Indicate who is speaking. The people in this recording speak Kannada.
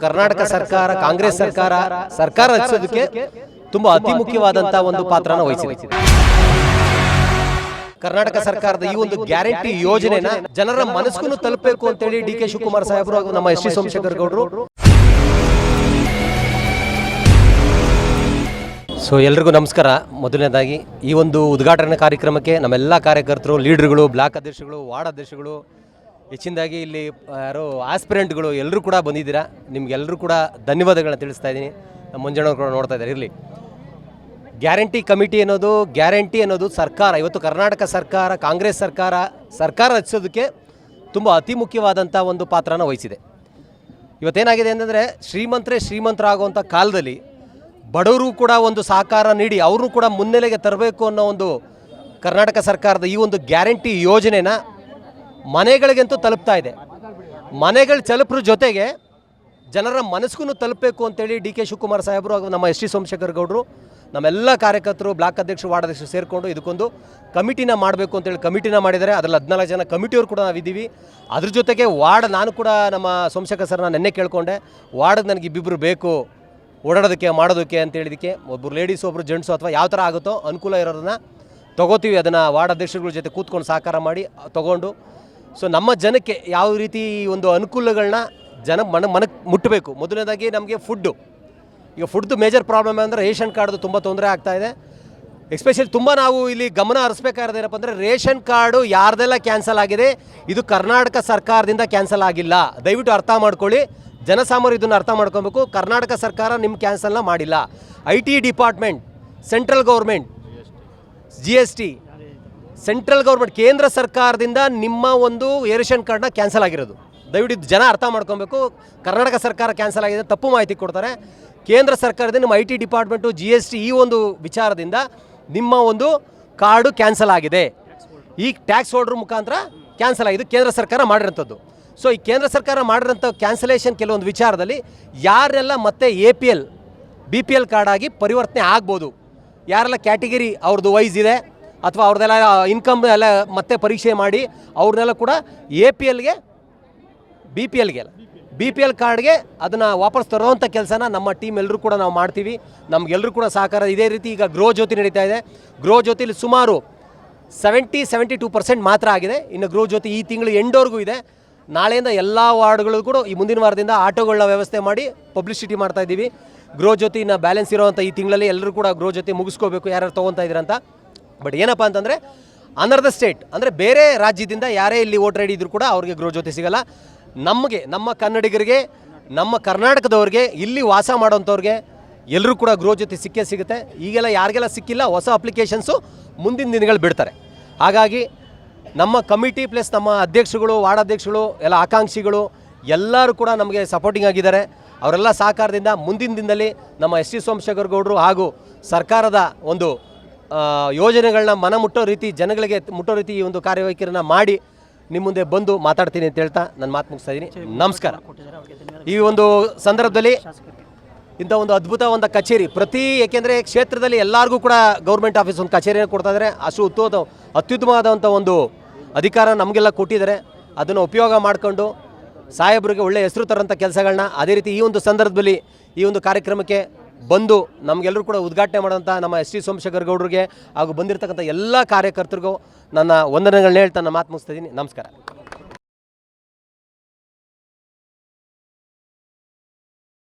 Speaker 1: ಕರ್ನಾಟಕ ಸರ್ಕಾರ ಕಾಂಗ್ರೆಸ್ ಸರ್ಕಾರ ರಚಿಸೋದಕ್ಕೆ ತುಂಬಾ ಅತಿ ಮುಖ್ಯವಾದಂತಹ ಒಂದು ಪಾತ್ರನ ವಹಿಸಿದೆ. ಕರ್ನಾಟಕ ಸರ್ಕಾರದ ಈ ಒಂದು ಗ್ಯಾರಂಟಿ ಯೋಜನೆನ ಜನರ ಮನಸ್ಸನ್ನು ತಲುಪಬೇಕು ಅಂತ ಹೇಳಿ ಡಿ ಕೆ ಶಿವಕುಮಾರ್ ಸಾಹೇಬರು ಹಾಗೂ ನಮ್ಮ ಎಸ್ ಟಿ ಸೋಮಶೇಖರ್ ಗೌಡರು. ಸೊ ಎಲ್ರಿಗೂ ನಮಸ್ಕಾರ. ಮೊದಲನೇದಾಗಿ ಈ ಒಂದು ಉದ್ಘಾಟನಾ ಕಾರ್ಯಕ್ರಮಕ್ಕೆ ನಮ್ಮೆಲ್ಲ ಕಾರ್ಯಕರ್ತರು, ಲೀಡರ್ಗಳು, ಬ್ಲಾಕ್ ಅಧ್ಯಕ್ಷಗಳು, ವಾರ್ಡ್ ಅಧ್ಯಕ್ಷಗಳು, ಹೆಚ್ಚಿನದಾಗಿ ಇಲ್ಲಿ ಯಾರೋ ಆಸ್ಪಿರೆಂಟ್ಗಳು ಎಲ್ಲರೂ ಕೂಡ ಬಂದಿದ್ದೀರಾ. ನಿಮ್ಗೆಲ್ಲರೂ ಕೂಡ ಧನ್ಯವಾದಗಳನ್ನ ತಿಳಿಸ್ತಾ ಇದ್ದೀನಿ. ನಮ್ಮ ಮುಂಜಾನೆ ಕೂಡ ನೋಡ್ತಾ ಇದ್ದಾರೆ. ಇರಲಿ, ಗ್ಯಾರಂಟಿ ಅನ್ನೋದು ಸರ್ಕಾರ, ಇವತ್ತು ಕರ್ನಾಟಕ ಸರ್ಕಾರ ಕಾಂಗ್ರೆಸ್ ಸರ್ಕಾರ ರಚಿಸೋದಕ್ಕೆ ತುಂಬ ಅತಿ ಮುಖ್ಯವಾದಂಥ ಒಂದು ಪಾತ್ರನ ವಹಿಸಿದೆ. ಇವತ್ತೇನಾಗಿದೆ ಅಂತಂದರೆ, ಶ್ರೀಮಂತರಾಗುವಂಥ ಕಾಲದಲ್ಲಿ ಬಡವರು ಕೂಡ ಒಂದು ಸಹಕಾರ ನೀಡಿ ಅವ್ರನ್ನೂ ಕೂಡ ಮುನ್ನೆಲೆಗೆ ತರಬೇಕು ಅನ್ನೋ ಒಂದು ಕರ್ನಾಟಕ ಸರ್ಕಾರದ ಈ ಒಂದು ಗ್ಯಾರಂಟಿ ಯೋಜನೆನ ಮನೆಗಳಿಗಂತೂ ತಲುಪ್ತಾ ಇದೆ. ಮನೆಗಳು ತಲುಪರ ಜೊತೆಗೆ ಜನರ ಮನಸ್ಸನ್ನು ತಲುಪಬೇಕು ಅಂತೇಳಿ ಡಿ ಕೆ ಶಿವಕುಮಾರ್ ಸಾಹೇಬರು ಹಾಗೂ ನಮ್ಮ ಎಸ್ ಟಿ ಸೋಮಶೇಖರ್ ಗೌಡರು, ನಮ್ಮೆಲ್ಲ ಕಾರ್ಯಕರ್ತರು, ಬ್ಲಾಕ್ ಅಧ್ಯಕ್ಷರು, ವಾರ್ಡ್ ಅಧ್ಯಕ್ಷರು ಸೇರಿಕೊಂಡು ಇದಕ್ಕೊಂದು ಕಮಿಟಿನ ಮಾಡಬೇಕು ಅಂತೇಳಿ ಕಮಿಟಿನ ಮಾಡಿದ್ದಾರೆ. ಅದರಲ್ಲಿ 14 ಜನ ಕಮಿಟಿಯವರು ಕೂಡ ನಾವಿದ್ದೀವಿ. ಅದ್ರ ಜೊತೆಗೆ ವಾರ್ಡ್, ನಾನು ಕೂಡ ನಮ್ಮ ಸೋಮಶೇಖರ್ ಸರ್ನ ನೆನ್ನೆ ಕೇಳ್ಕೊಂಡೆ, ವಾರ್ಡ್ಗೆ ನನಗೆ ಇಬ್ಬಿಬ್ಬರು ಬೇಕು ಓಡಾಡೋದಕ್ಕೆ ಮಾಡೋದಕ್ಕೆ ಅಂತ ಹೇಳಿದಕ್ಕೆ, ಒಬ್ಬರು ಲೇಡೀಸು ಒಬ್ಬರು ಜೆಂಟ್ಸು ಅಥವಾ ಯಾವ ಥರ ಆಗುತ್ತೋ ಅನುಕೂಲ ಇರೋದನ್ನ ತೊಗೋತೀವಿ. ಅದನ್ನು ವಾರ್ಡ್ ಅಧ್ಯಕ್ಷರುಗಳ ಜೊತೆ ಕೂತ್ಕೊಂಡು ಸಹಕಾರ ಮಾಡಿ ತೊಗೊಂಡು, ಸೊ ನಮ್ಮ ಜನಕ್ಕೆ ಯಾವ ರೀತಿ ಒಂದು ಅನುಕೂಲಗಳನ್ನ ಮನಕ್ಕೆ ಮುಟ್ಟಬೇಕು. ಮೊದಲನೇದಾಗಿ ನಮಗೆ ಈಗ ಫುಡ್ದು ಮೇಜರ್ ಪ್ರಾಬ್ಲಮ್ ಅಂದರೆ ರೇಷನ್ ಕಾರ್ಡ್ದು ತುಂಬ ತೊಂದರೆ ಆಗ್ತಾಯಿದೆ. ಎಸ್ಪೆಷಲಿ ತುಂಬ ನಾವು ಇಲ್ಲಿ ಗಮನ ಹರಿಸ್ಬೇಕಾಗಿರೋದೇನಪ್ಪ ಅಂದರೆ, ರೇಷನ್ ಕಾರ್ಡು ಯಾರ್ದೆಲ್ಲ ಕ್ಯಾನ್ಸಲ್ ಆಗಿದೆ, ಇದು ಕರ್ನಾಟಕ ಸರ್ಕಾರದಿಂದ ಕ್ಯಾನ್ಸಲ್ ಆಗಿಲ್ಲ. ದಯವಿಟ್ಟು ಅರ್ಥ ಮಾಡ್ಕೊಳ್ಳಿ, ಜನಸಾಮಾನ್ಯರು ಇದನ್ನು ಅರ್ಥ ಮಾಡ್ಕೊಬೇಕು. ಕರ್ನಾಟಕ ಸರ್ಕಾರ ನಿಮ್ಮ ಕ್ಯಾನ್ಸಲ್ನ ಮಾಡಿಲ್ಲ. IT department, central government, GST, central government, ಕೇಂದ್ರ ಸರ್ಕಾರದಿಂದ ನಿಮ್ಮ ಒಂದು ರೇಷನ್ ಕಾರ್ಡ್ನ ಕ್ಯಾನ್ಸಲ್ ಆಗಿರೋದು. ದಯವಿಟ್ಟು ಜನ ಅರ್ಥ ಮಾಡ್ಕೊಬೇಕು. ಕರ್ನಾಟಕ ಸರ್ಕಾರ ಕ್ಯಾನ್ಸಲ್ ಆಗಿದೆ, ತಪ್ಪು ಮಾಹಿತಿ ಕೊಡ್ತಾರೆ. ಕೇಂದ್ರ ಸರ್ಕಾರದಿಂದ ನಿಮ್ಮ IT ಡಿಪಾರ್ಟ್ಮೆಂಟು, GST ಈ ಒಂದು ವಿಚಾರದಿಂದ ನಿಮ್ಮ ಒಂದು ಕಾರ್ಡು ಕ್ಯಾನ್ಸಲ್ ಆಗಿದೆ. ಈ ಟ್ಯಾಕ್ಸ್ ಹೋಲ್ಡ್ರ್ ಮುಖಾಂತರ ಕ್ಯಾನ್ಸಲ್ ಆಗಿದೆ, ಕೇಂದ್ರ ಸರ್ಕಾರ ಮಾಡಿರೋಂಥದ್ದು. ಸೊ ಈ ಕೇಂದ್ರ ಸರ್ಕಾರ ಮಾಡಿರೋಂಥ ಕ್ಯಾನ್ಸಲೇಷನ್ ಕೆಲವೊಂದು ವಿಚಾರದಲ್ಲಿ ಯಾರೆಲ್ಲ ಮತ್ತೆ APL BPL ಕಾರ್ಡಾಗಿ ಪರಿವರ್ತನೆ ಆಗ್ಬೋದು, ಯಾರೆಲ್ಲ ಕ್ಯಾಟಗಿರಿ ಅವ್ರದ್ದು ವೈಸ್ ಇದೆ ಅಥವಾ ಅವ್ರದ್ದೆಲ್ಲ ಇನ್ಕಮ್ ಎಲ್ಲ ಮತ್ತೆ ಪರೀಕ್ಷೆ ಮಾಡಿ ಅವ್ರನ್ನೆಲ್ಲ ಕೂಡ APLಗೆ BPL ಕಾರ್ಡ್ಗೆ ಅದನ್ನು ವಾಪಸ್ ತರೋವಂಥ ಕೆಲಸನ ನಮ್ಮ ಟೀಮ್ ಎಲ್ಲರೂ ಕೂಡ ನಾವು ಮಾಡ್ತೀವಿ. ನಮಗೆಲ್ಲರೂ ಕೂಡ ಸಹಕಾರ. ಇದೇ ರೀತಿ ಈಗ ಗೃಹ ಜ್ಯೋತಿ ನಡೀತಾ ಇದೆ. ಗೃಹ ಜ್ಯೋತಿಲಿ ಸುಮಾರು 72% ಮಾತ್ರ ಆಗಿದೆ. ಇನ್ನು ಗೃಹ ಜ್ಯೋತಿ ಈ ತಿಂಗಳು ಎಂಡವರೆಗೂ ಇದೆ. ನಾಳೆಯಿಂದ ಎಲ್ಲ ವಾರ್ಡ್ಗಳು ಕೂಡ ಈ ಮುಂದಿನ ವಾರದಿಂದ ಆಟೋಗಳನ್ನ ವ್ಯವಸ್ಥೆ ಮಾಡಿ ಪಬ್ಲಿಸಿಟಿ ಮಾಡ್ತಾ ಇದ್ದೀವಿ. ಗೃಹ ಜ್ಯೋತಿನ ಬ್ಯಾಲೆನ್ಸ್ ಇರೋವಂಥ ಈ ತಿಂಗಳಲ್ಲಿ ಎಲ್ಲರೂ ಕೂಡ ಗೃಹ ಜ್ಯೋತಿ ಮುಗಿಸ್ಕೋಬೇಕು, ಯಾರು ತೊಗೊತಾ ಇದ್ದೀರಂತ. ಬಟ್ ಏನಪ್ಪ ಅಂತಂದರೆ, ಅನರ್ ದ ಸ್ಟೇಟ್ ಅಂದರೆ ಬೇರೆ ರಾಜ್ಯದಿಂದ ಯಾರೇ ಇಲ್ಲಿ ವೋಟರ್ ಐಡಿ ಇದ್ರೂ ಕೂಡ ಅವ್ರಿಗೆ ಗೃಹ ಜ್ಯೋತಿ ಸಿಗೋಲ್ಲ. ನಮ್ಮ ಕನ್ನಡಿಗರಿಗೆ, ನಮ್ಮ ಕರ್ನಾಟಕದವ್ರಿಗೆ, ಇಲ್ಲಿ ವಾಸ ಮಾಡೋಂಥವ್ರಿಗೆ ಎಲ್ಲರೂ ಕೂಡ ಗೃಹ ಜ್ಯೋತಿ ಸಿಗುತ್ತೆ. ಈಗೆಲ್ಲ ಯಾರಿಗೆಲ್ಲ ಸಿಕ್ಕಿಲ್ಲ, ಹೊಸ ಅಪ್ಲಿಕೇಶನ್ಸು ಮುಂದಿನ ದಿನಗಳು ಬಿಡ್ತಾರೆ. ಹಾಗಾಗಿ ನಮ್ಮ ಕಮಿಟಿ ಪ್ಲಸ್ ನಮ್ಮ ಅಧ್ಯಕ್ಷಗಳು, ವಾರ್ಡ್ ಅಧ್ಯಕ್ಷಗಳು, ಎಲ್ಲ ಆಕಾಂಕ್ಷಿಗಳು ಎಲ್ಲರೂ ಕೂಡ ನಮಗೆ ಸಪೋರ್ಟಿಂಗ್ ಆಗಿದ್ದಾರೆ. ಅವರೆಲ್ಲ ಸಹಕಾರದಿಂದ ಮುಂದಿನ ದಿನದಲ್ಲಿ ನಮ್ಮ ಎಸ್ ಟಿ ಸೋಮಶೇಖರ್ ಗೌಡರು ಹಾಗೂ ಸರ್ಕಾರದ ಒಂದು ಯೋಜನೆಗಳನ್ನ ಜನಗಳಿಗೆ ಮುಟ್ಟೋ ರೀತಿ ಈ ಒಂದು ಕಾರ್ಯವೈಖರಿನ ಮಾಡಿ ನಿಮ್ಮ ಮುಂದೆ ಬಂದು ಮಾತಾಡ್ತೀನಿ ಅಂತ ಹೇಳ್ತಾ ನನ್ನ ಮಾತು ಮುಗಿಸ್ತಾ ಇದ್ದೀನಿ. ನಮಸ್ಕಾರ. ಈ ಒಂದು ಸಂದರ್ಭದಲ್ಲಿ ಇಂಥ ಒಂದು ಅದ್ಭುತ ಒಂದು ಕಚೇರಿ ಏಕೆಂದರೆ ಕ್ಷೇತ್ರದಲ್ಲಿ ಎಲ್ಲರಿಗೂ ಕೂಡ ಗೌರ್ಮೆಂಟ್ ಆಫೀಸ್ ಒಂದು ಕಚೇರಿಯನ್ನು ಕೊಡ್ತಾ ಇದ್ದಾರೆ. ಅಷ್ಟು ಅತ್ಯುತ್ತಮವಾದಂಥ ಒಂದು ಅಧಿಕಾರ ನಮಗೆಲ್ಲ ಕೊಟ್ಟಿದ್ದಾರೆ. ಅದನ್ನು ಉಪಯೋಗ ಮಾಡಿಕೊಂಡು ಸಾಹೇಬರಿಗೆ ಒಳ್ಳೆ ಹೆಸರು ತರೋಂಥ ಕೆಲಸಗಳನ್ನ, ಅದೇ ರೀತಿ ಈ ಒಂದು ಸಂದರ್ಭದಲ್ಲಿ ಈ ಒಂದು ಕಾರ್ಯಕ್ರಮಕ್ಕೆ ಬಂದು ನಮಗೆಲ್ಲರೂ ಕೂಡ ಉದ್ಘಾಟನೆ ಮಾಡೋಂಥ ನಮ್ಮ ಎಸ್ ಟಿ ಸೋಮಶೇಖರ್ ಗೌಡರಿಗೆ ಹಾಗೂ ಬಂದಿರತಕ್ಕಂಥ ಎಲ್ಲ ಕಾರ್ಯಕರ್ತರಿಗೂ ನನ್ನ ವಂದನೆಗಳನ್ನ ಹೇಳ್ತಾ ನನ್ನ ಮಾತು ಮುಗಿಸ್ತಾ ಇದ್ದೀನಿ. ನಮಸ್ಕಾರ.